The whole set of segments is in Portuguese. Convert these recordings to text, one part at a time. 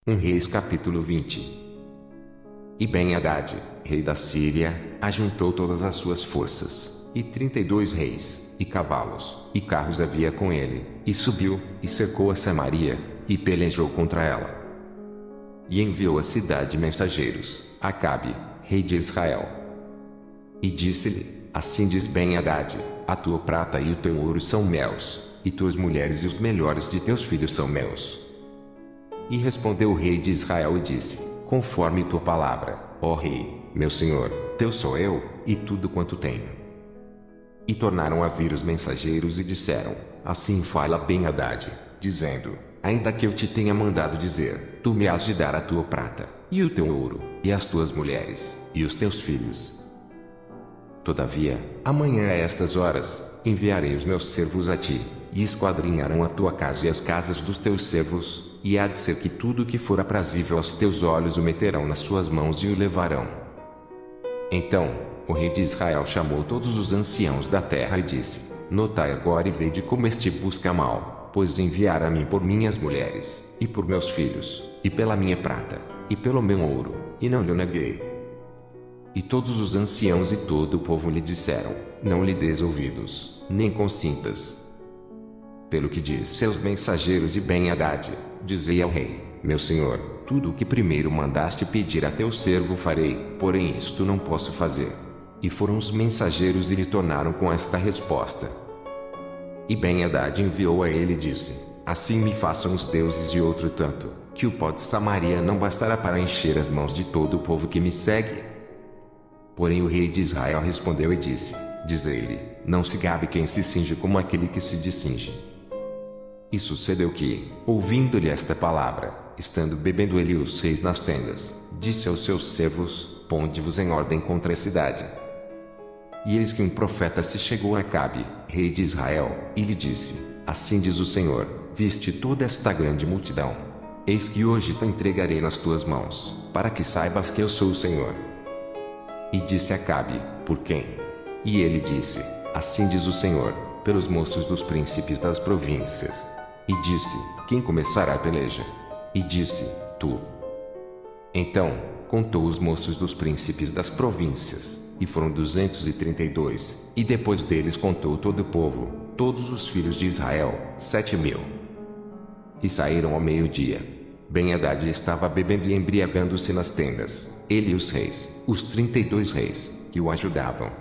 1 Reis capítulo 20. E Ben-Hadad, rei da Síria, ajuntou todas as suas forças, e 32 reis, e cavalos, e carros havia com ele, e subiu, e cercou a Samaria, e pelejou contra ela. E enviou à cidade mensageiros, a Acabe, rei de Israel. E disse-lhe, assim diz Ben-Hadad, a tua prata e o teu ouro são meus, e tuas mulheres e os melhores de teus filhos são meus. E respondeu o rei de Israel e disse, conforme tua palavra, ó rei, meu senhor, teu sou eu, e tudo quanto tenho. E tornaram a vir os mensageiros e disseram, assim fala Ben-Hadad, dizendo, ainda que eu te tenha mandado dizer, tu me has de dar a tua prata, e o teu ouro, e as tuas mulheres, e os teus filhos. Todavia, amanhã a estas horas, enviarei os meus servos a ti, e esquadrinharão a tua casa e as casas dos teus servos, e há de ser que tudo o que for aprazível aos teus olhos o meterão nas suas mãos e o levarão. Então, o rei de Israel chamou todos os anciãos da terra e disse, notai agora e vede como este busca mal, pois enviara a mim por minhas mulheres, e por meus filhos, e pela minha prata, e pelo meu ouro, e não lhe neguei. E todos os anciãos e todo o povo lhe disseram, não lhe des ouvidos, nem consintas. Pelo que diz seus mensageiros de Ben-Hadad, dizei ao rei, meu senhor, tudo o que primeiro mandaste pedir a teu servo farei, porém isto não posso fazer. E foram os mensageiros e lhe tornaram com esta resposta. E Ben-Hadad enviou a ele e disse, assim me façam os deuses e outro tanto, que o pó de Samaria não bastará para encher as mãos de todo o povo que me segue. Porém o rei de Israel respondeu e disse, diz-lhe, não se gabe quem se cinge como aquele que se discinge. E sucedeu que, ouvindo-lhe esta palavra, estando bebendo ele e os reis nas tendas, disse aos seus servos, ponde-vos em ordem contra a cidade. E eis que um profeta se chegou a Acabe, rei de Israel, e lhe disse, assim diz o Senhor, viste toda esta grande multidão. Eis que hoje te entregarei nas tuas mãos, para que saibas que eu sou o Senhor. E disse Acabe, por quem? E ele disse, assim diz o Senhor, pelos moços dos príncipes das províncias. E disse, quem começará a peleja? E disse, tu. Então, contou os moços dos príncipes das províncias, e foram 232, e depois deles contou todo o povo, todos os filhos de Israel, 7.000. E saíram ao meio-dia. Ben-Hadad estava bebendo e embriagando-se nas tendas, ele e os reis, os 32 reis, que o ajudavam.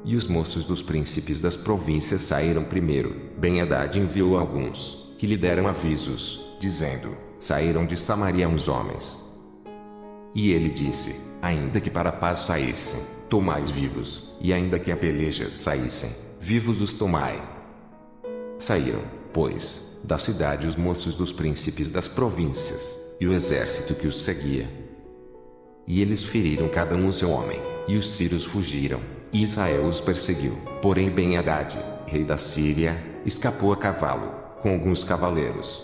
E os moços dos príncipes das províncias saíram primeiro. Ben-Hadad enviou alguns, que lhe deram avisos, dizendo, saíram de Samaria uns homens. E ele disse, ainda que para a paz saíssem, tomai-os vivos, e ainda que a pelejas saíssem, vivos os tomai. Saíram, pois, da cidade os moços dos príncipes das províncias, e o exército que os seguia. E eles feriram cada um o seu homem, e os sírios fugiram, e Israel os perseguiu. Porém Ben-Hadad, rei da Síria, escapou a cavalo, com alguns cavaleiros.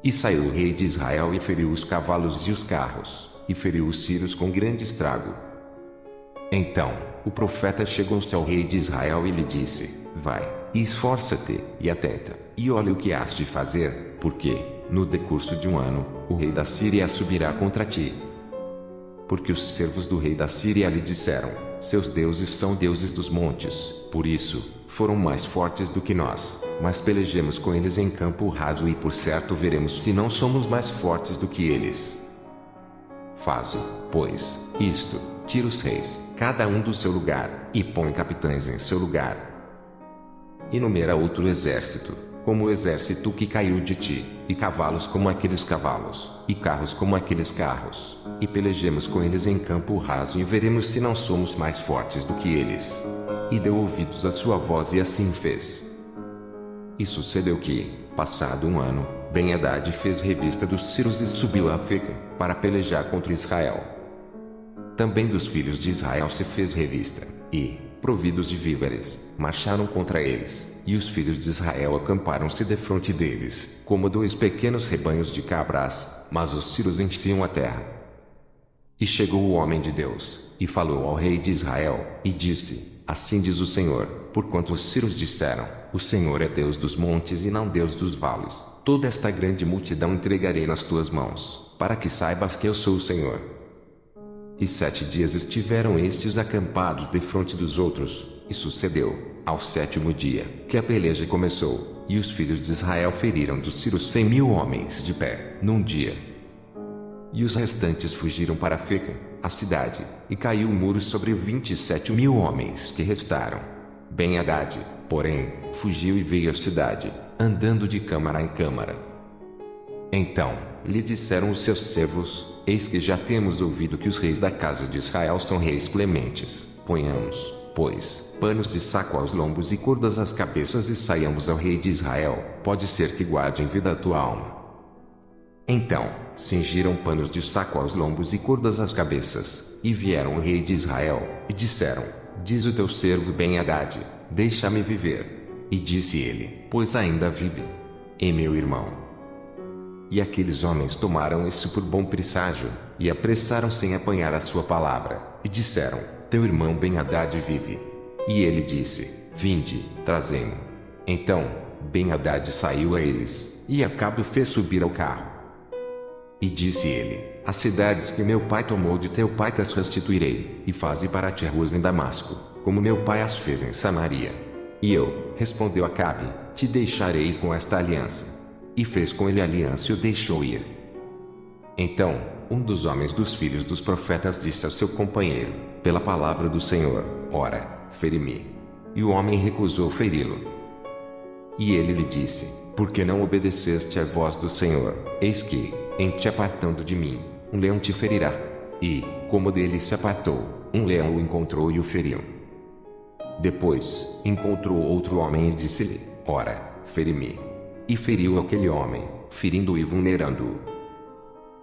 E saiu o rei de Israel e feriu os cavalos e os carros, e feriu os sírios com grande estrago. Então, o profeta chegou-se ao rei de Israel e lhe disse, vai, e esforça-te, e atenta, e olha o que has de fazer, porque, no decurso de um ano, o rei da Síria subirá contra ti. Porque os servos do rei da Síria lhe disseram, seus deuses são deuses dos montes, por isso, foram mais fortes do que nós, mas pelejemos com eles em campo raso e por certo veremos se não somos mais fortes do que eles. Faze, pois, isto, tira os reis, cada um do seu lugar, e põe capitães em seu lugar. E numera outro exército, como o exército que caiu de ti, e cavalos como aqueles cavalos, e carros como aqueles carros, e pelejemos com eles em campo raso e veremos se não somos mais fortes do que eles. E deu ouvidos à sua voz e assim fez. E sucedeu que, passado um ano, Ben-Hadad fez revista dos sírios e subiu a Afeca, para pelejar contra Israel. Também dos filhos de Israel se fez revista, e, providos de víveres, marcharam contra eles, e os filhos de Israel acamparam-se defronte deles, como 2 pequenos rebanhos de cabras, mas os sírios enchiam a terra. E chegou o homem de Deus, e falou ao rei de Israel, e disse, assim diz o Senhor, porquanto os sírios disseram: o Senhor é Deus dos montes e não Deus dos vales. Toda esta grande multidão entregarei nas tuas mãos, para que saibas que eu sou o Senhor. E 7 dias estiveram estes acampados defronte dos outros, e sucedeu, ao 7º dia, que a peleja começou, e os filhos de Israel feriram dos sírios 100.000 homens de pé, num dia. E os restantes fugiram para Feca, a cidade, e caiu o muro sobre 27.000 homens que restaram. Ben-Hadad, porém, fugiu e veio à cidade, andando de câmara em câmara. Então, lhe disseram os seus servos: eis que já temos ouvido que os reis da casa de Israel são reis clementes. Ponhamos, pois, panos de saco aos lombos e cordas às cabeças e saiamos ao rei de Israel, pode ser que guarde em vida a tua alma. Então, cingiram panos de saco aos lombos e cordas às cabeças, e vieram ao rei de Israel, e disseram: diz o teu servo Ben-Hadad, deixa-me viver. E disse ele: pois ainda vive. E meu irmão. E aqueles homens tomaram isso por bom presságio, e apressaram-se em apanhar a sua palavra, e disseram: teu irmão Ben-Hadad vive. E ele disse: vinde, trazei-mo. Então, Ben-Hadad saiu a eles, e Acabe o fez subir ao carro. E disse ele: as cidades que meu pai tomou de teu pai as restituirei, e faze para ti ruas em Damasco, como meu pai as fez em Samaria. E eu, respondeu Acabe, te deixarei com esta aliança. E fez com ele aliança e o deixou ir. Então, um dos homens dos filhos dos profetas disse ao seu companheiro: pela palavra do Senhor, ora, fere-me. E o homem recusou feri-lo. E ele lhe disse: por que não obedeceste à voz do Senhor? Eis que, em te apartando de mim, um leão te ferirá. E, como dele se apartou, um leão o encontrou e o feriu. Depois, encontrou outro homem e disse-lhe: ora, fere-me. E feriu aquele homem, ferindo-o e vulnerando-o.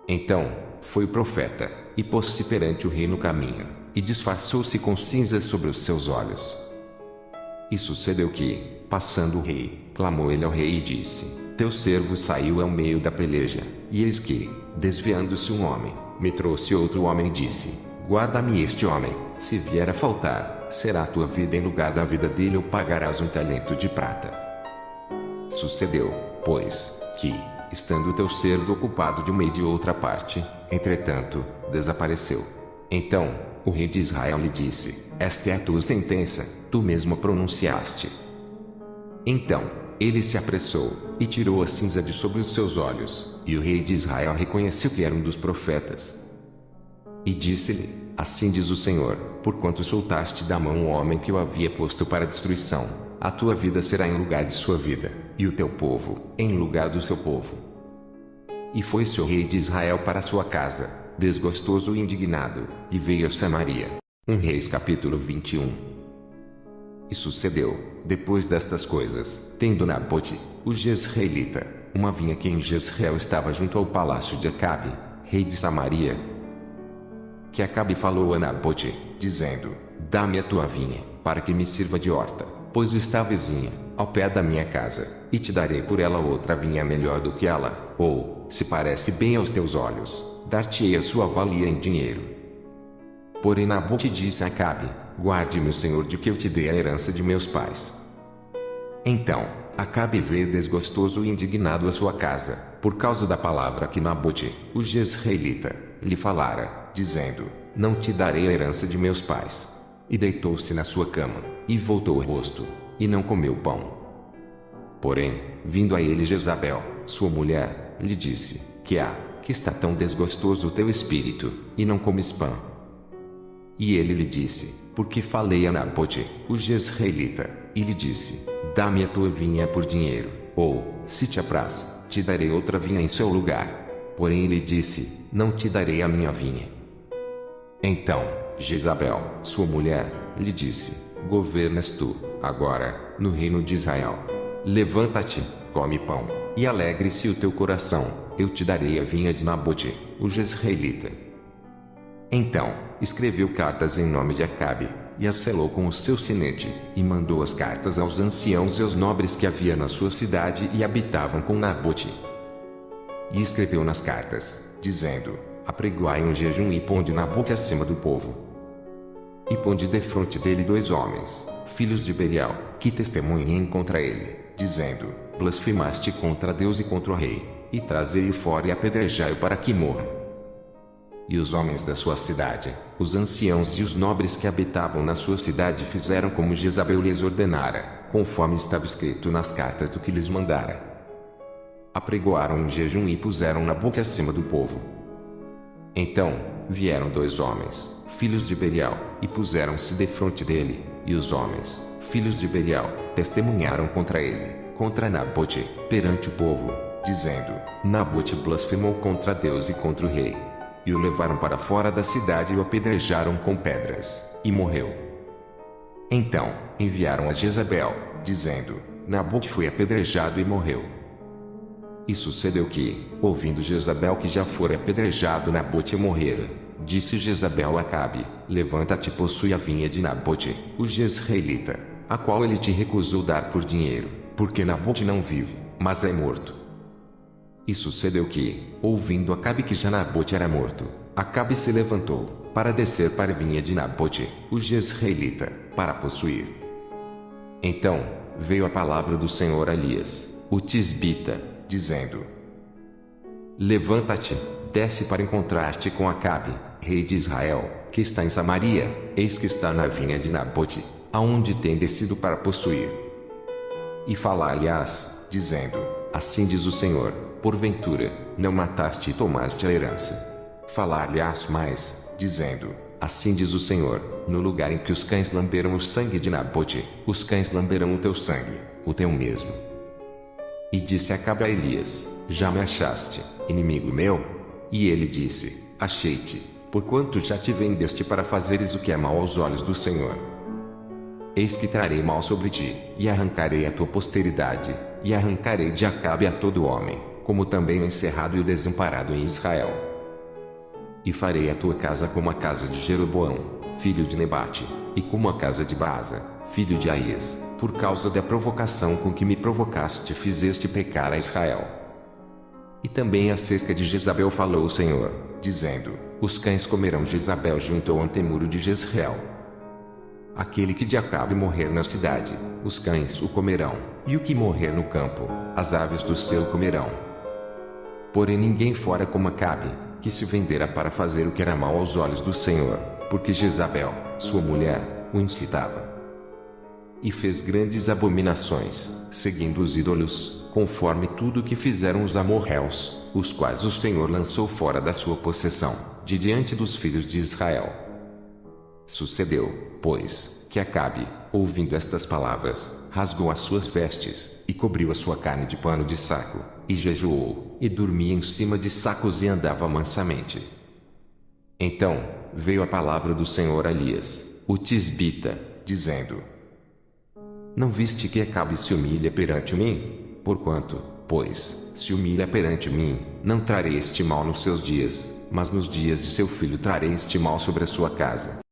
Então, foi o profeta, e pôs-se perante o rei no caminho, e disfarçou-se com cinzas sobre os seus olhos. E sucedeu que, passando o rei, clamou ele ao rei e disse: teu servo saiu ao meio da peleja, e eis que, desviando-se um homem, me trouxe outro homem e disse: guarda-me este homem, se vier a faltar, será a tua vida em lugar da vida dele ou pagarás um talento de prata. Sucedeu, pois, que, estando teu servo ocupado de uma e de outra parte, entretanto, desapareceu. Então, o rei de Israel lhe disse: esta é a tua sentença, tu mesmo a pronunciaste. Então, ele se apressou, e tirou a cinza de sobre os seus olhos, e o rei de Israel reconheceu que era um dos profetas. E disse-lhe: assim diz o Senhor, porquanto soltaste da mão o homem que eu havia posto para destruição, a tua vida será em lugar de sua vida, e o teu povo, em lugar do seu povo. E foi-se o rei de Israel para sua casa, desgostoso e indignado, e veio a Samaria. 1 Reis capítulo 21. E sucedeu, depois destas coisas, tendo Nabote, o jezreelita, uma vinha que em Jezreel estava junto ao palácio de Acabe, rei de Samaria, que Acabe falou a Nabote, dizendo: dá-me a tua vinha, para que me sirva de horta, pois está vizinha, ao pé da minha casa, e te darei por ela outra vinha melhor do que ela, ou, se parece bem aos teus olhos, dar-te-ei a sua valia em dinheiro. Porém Nabote disse a Acabe: guarde-me o Senhor de que eu te dê a herança de meus pais. Então, Acabe veio desgostoso e indignado à sua casa, por causa da palavra que Nabote, o jezreelita, lhe falara, dizendo: não te darei a herança de meus pais. E deitou-se na sua cama, e voltou o rosto, e não comeu pão. Porém, vindo a ele Jezabel, sua mulher, lhe disse: que está tão desgostoso o teu espírito, e não comes pão? E ele lhe disse: porque falei a Nabote, o jezreelita, e lhe disse: dá-me a tua vinha por dinheiro, ou, se te apraz, te darei outra vinha em seu lugar. Porém ele disse: não te darei a minha vinha. Então, Jezabel, sua mulher, lhe disse: governas tu, agora, no reino de Israel. Levanta-te, come pão, e alegre-se o teu coração, eu te darei a vinha de Nabote, o jezreelita. Então, escreveu cartas em nome de Acabe, e as selou com o seu sinete, e mandou as cartas aos anciãos e aos nobres que havia na sua cidade e habitavam com Nabote. E escreveu nas cartas, dizendo: apregoai um jejum e ponde Nabote acima do povo. E ponde defronte dele 2 homens, filhos de Belial, que testemunhem contra ele, dizendo: blasfemaste contra Deus e contra o rei, e trazei-o fora e apedrejai-o para que morra. E os homens da sua cidade, os anciãos e os nobres que habitavam na sua cidade fizeram como Jezabel lhes ordenara, conforme estava escrito nas cartas do que lhes mandara. Apregoaram um jejum e puseram Nabote acima do povo. Então, vieram 2 homens, filhos de Belial, e puseram-se defronte dele, e os homens, filhos de Belial, testemunharam contra ele, contra Nabote, perante o povo, dizendo: Nabote blasfemou contra Deus e contra o rei. E o levaram para fora da cidade e o apedrejaram com pedras, e morreu. Então, enviaram a Jezabel, dizendo: Nabote foi apedrejado e morreu. E sucedeu que, ouvindo Jezabel que já fora apedrejado Nabote e morrera, disse Jezabel a Acabe: levanta-te e possui a vinha de Nabote, o jezreelita, a qual ele te recusou dar por dinheiro, porque Nabote não vive, mas é morto. E sucedeu que, ouvindo Acabe que já Nabote era morto, Acabe se levantou, para descer para a vinha de Nabote, o jezreelita, para possuir. Então, veio a palavra do Senhor a Elias, o tisbita, dizendo: levanta-te, desce para encontrar-te com Acabe, rei de Israel, que está em Samaria, eis que está na vinha de Nabote, aonde tem descido para possuir. E falar-lhe-ás, dizendo: assim diz o Senhor, porventura, não mataste e tomaste a herança. Falar-lhe-ás mais, dizendo: assim diz o Senhor, no lugar em que os cães lamberam o sangue de Nabote, os cães lamberão o teu sangue, o teu mesmo. E disse Acabe a Elias: já me achaste, inimigo meu? E ele disse: achei-te, porquanto já te vendeste para fazeres o que é mal aos olhos do Senhor. Eis que trarei mal sobre ti, e arrancarei a tua posteridade, e arrancarei de Acabe a todo homem, como também o encerrado e o desamparado em Israel. E farei a tua casa como a casa de Jeroboão, filho de Nebate, e como a casa de Baasa, filho de Aías, por causa da provocação com que me provocaste fizeste pecar a Israel. E também acerca de Jezabel falou o Senhor, dizendo: os cães comerão Jezabel junto ao antemuro de Jezreel. Aquele que de Acabe morrer na cidade, os cães o comerão, e o que morrer no campo, as aves do céu comerão. Porém ninguém fora como Acabe, que se vendera para fazer o que era mal aos olhos do Senhor, porque Jezabel, sua mulher, o incitava. E fez grandes abominações, seguindo os ídolos, conforme tudo o que fizeram os amorreus, os quais o Senhor lançou fora da sua possessão, de diante dos filhos de Israel. Sucedeu, pois, que Acabe, ouvindo estas palavras, rasgou as suas vestes, e cobriu a sua carne de pano de saco, e jejuou, e dormia em cima de sacos e andava mansamente. Então, veio a palavra do Senhor a Elias, o tisbita, dizendo: não viste que Acabe se humilha perante mim? Porquanto, pois, se humilha perante mim, não trarei este mal nos seus dias, mas nos dias de seu filho trarei este mal sobre a sua casa.